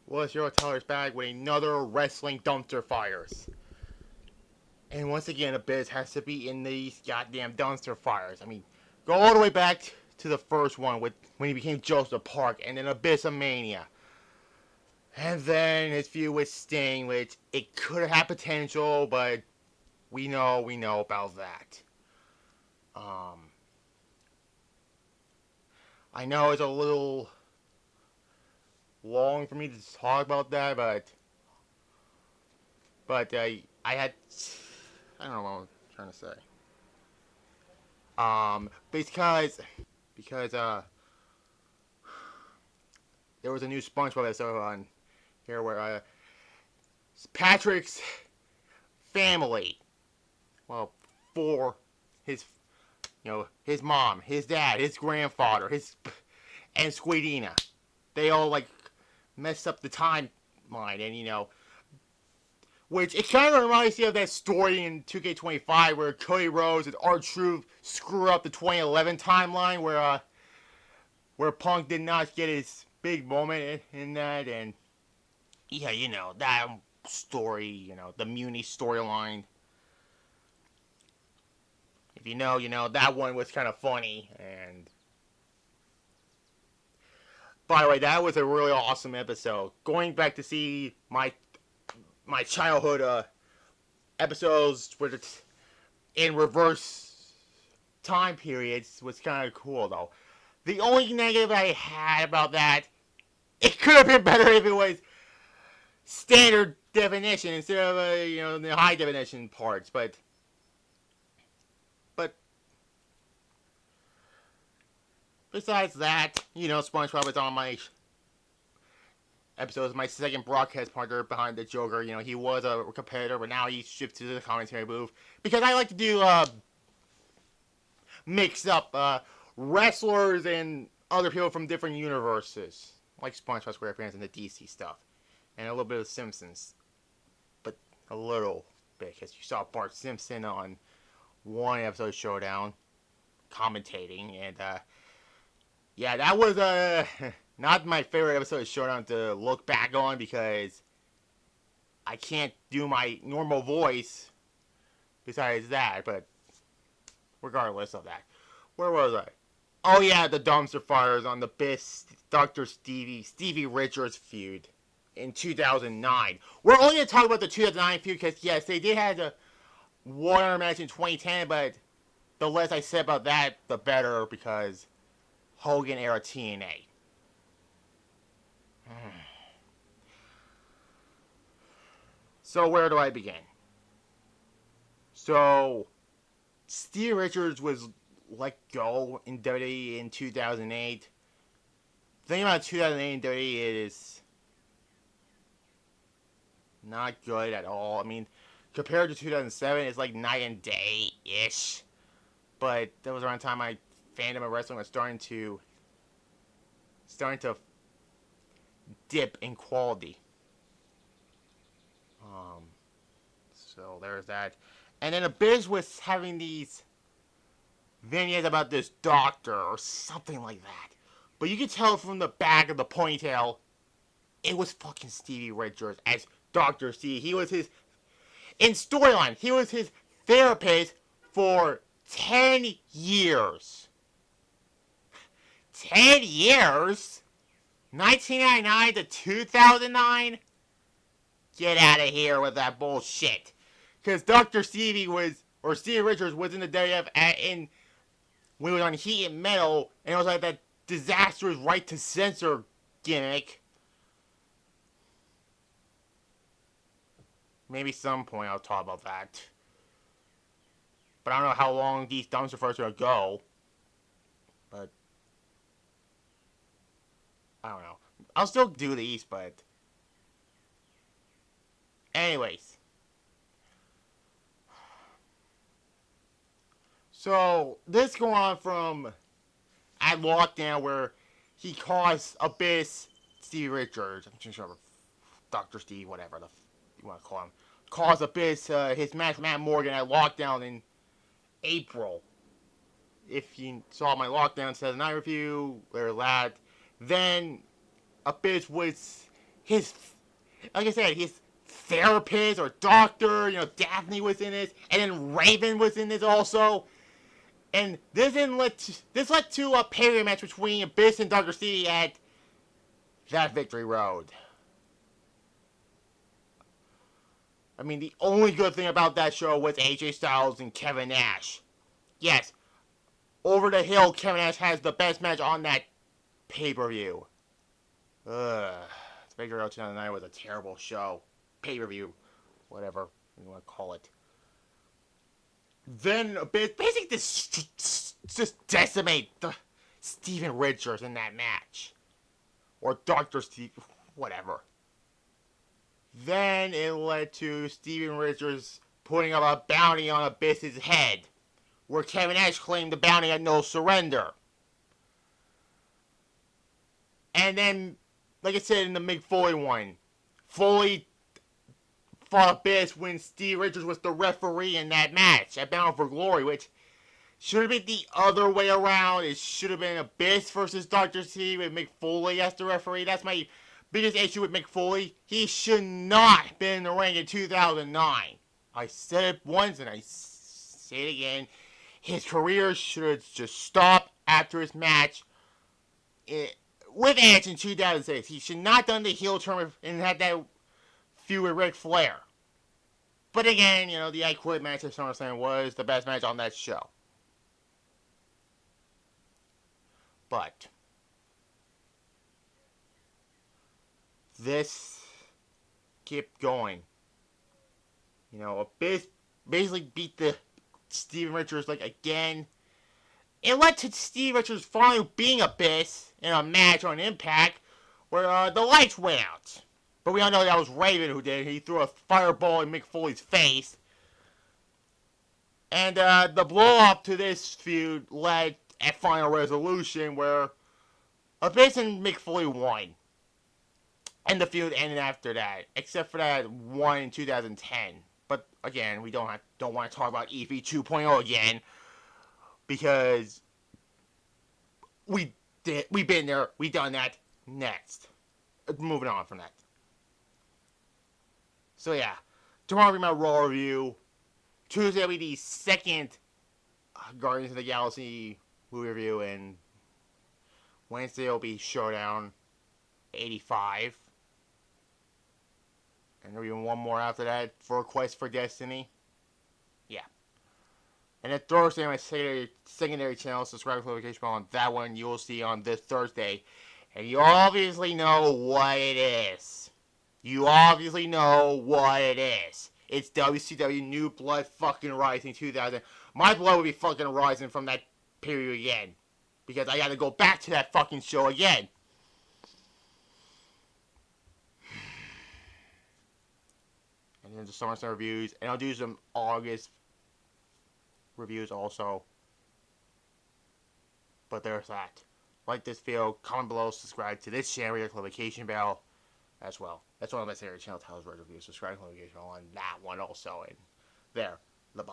Well, Zero Tyler's back with another wrestling dumpster fires. And once again, Abyss has to be in these goddamn dumpster fires. I mean, go all the way back to the first one with when he became Joseph Park, and then Abyss of Mania. And then his feud with Sting, which it could have had potential, but we know about that. Um, I know it's a little long for me to talk about that, but I had I don't know what I'm trying to say. Because there was a new SpongeBob episode on here where Patrick's family, well, for his his mom, his dad, his grandfather, his and Squeedina, they all like messed up the timeline, and which it kind of reminds me of that story in 2K25 where Cody Rhodes and R-Truth screw up the 2011 timeline where Punk did not get his big moment in that, and yeah, that story, the Muni storyline. If that one was kind of funny. And by the way, that was a really awesome episode. Going back to see my childhood episodes with it in reverse time periods was kind of cool, though. The only negative I had about that, it could have been better if it was standard definition instead of the high definition parts, but besides that, SpongeBob is on my episodes. My second broadcast partner behind the Joker. He was a competitor, but now he's shifted to the commentary booth because I like to do mix up wrestlers and other people from different universes, like SpongeBob SquarePants and the DC stuff, and a little bit of Simpsons, but a little bit because you saw Bart Simpson on one episode of Showdown commentating, and yeah, that was not my favorite episode of Showdown to look back on because I can't do my normal voice besides that, but regardless of that. Where was I? Oh yeah, the dumpster fires on the best Dr. Stevie Richards feud in 2009. We're only going to talk about the 2009 feud because, yes, they did have the Warner match in 2010, but the less I said about that, the better because Hogan era TNA. So where do I begin? So Steve Richards was let go in WWE in 2008. The thing about 2008 in WWE is not good at all. I mean, compared to 2007, it's like night and day-ish. But that was around the time my fandom of wrestling was starting to dip in quality. So there's that. And then Abyss was having these vignettes about this doctor or something like that. But you could tell from the back of the ponytail, it was fucking Stevie Richards as Dr. Steve. He was his, in storyline, he was his therapist for 10 years. 10 years? 1999 to 2009? Get out of here with that bullshit. Because Dr. Stevie Stevie Richards was in the WWF when he was on Heat and Metal, and it was like that disastrous right to censor gimmick. Maybe some point I'll talk about that. But I don't know how long these dumpster fires are going to go. But I don't know. I'll still do these, but anyways. So this going on from at Lockdown where he caused Abyss Steve Richards, I'm just sure Dr. Steve, whatever you want to call him, caused Abyss his match with Matt Morgan at Lockdown in April. If you saw my Lockdown 2009 review, there's that. Then Abyss was his, like I said, his therapist or doctor, Daphne was in this, and then Raven was in this also. And this led to a pay match between Abyss and Dr. Stevie at that Victory Road. I mean, the only good thing about that show was AJ Styles and Kevin Nash. Yes, over the hill, Kevin Nash has the best match on that pay-per-view. Ugh. Victory Road 2009 was a terrible show. Pay-per-view. Whatever you want to call it. Then basically just decimate Steven Richards in that match. Or Dr. Steve, whatever. Then it led to Steven Richards putting up a bounty on Abyss's head, where Kevin Nash claimed the bounty had no surrender. And then, like I said in the Mick Foley one, Foley fought Abyss when Steve Richards was the referee in that match at Bound for Glory, which should have been the other way around. It should have been Abyss versus Dr. C with Mick Foley as the referee. That's my biggest issue with Mick Foley. He should not have been in the ring in 2009. I said it once and I say it again. His career should have just stopped after his match with Edge in 2006. He should not have done the heel turn and had that feud with Ric Flair. But again, the I Quit match at SummerSlam was the best match on that show. But this kept going. Abyss basically beat the Steven Richards again. It led to Steve Richards finally being Abyss in a match on Impact where the lights went out. But we all know that was Raven who did it. He threw a fireball in Mick Foley's face. And the blow-up to this feud led at Final Resolution where Abyss and Mick Foley won. And the feud ended after that, except for that one in 2010. But again, we don't want to talk about EV 2.0 again because we've been there, we done that. Next, moving on from that. So yeah, tomorrow will be my Raw review. Tuesday will be the second Guardians of the Galaxy movie review, and Wednesday will be Showdown 85. And there'll be one more after that for Quest for Destiny. Yeah. And then Thursday, my secondary channel, subscribe to the notification bell on that one. You will see on this Thursday. And you obviously know what it is. You obviously know what it is. It's WCW New Blood fucking Rising 2000. My blood will be fucking rising from that period again. Because I gotta go back to that fucking show again. And then the SummerSlam reviews. And I'll do some August reviews also. But there's that. Like this video, comment below, subscribe to this channel, hit the notification bell as well. That's one of my favorite channel titles, reviews. Subscribe to the notification bell on that one also. And there, bye.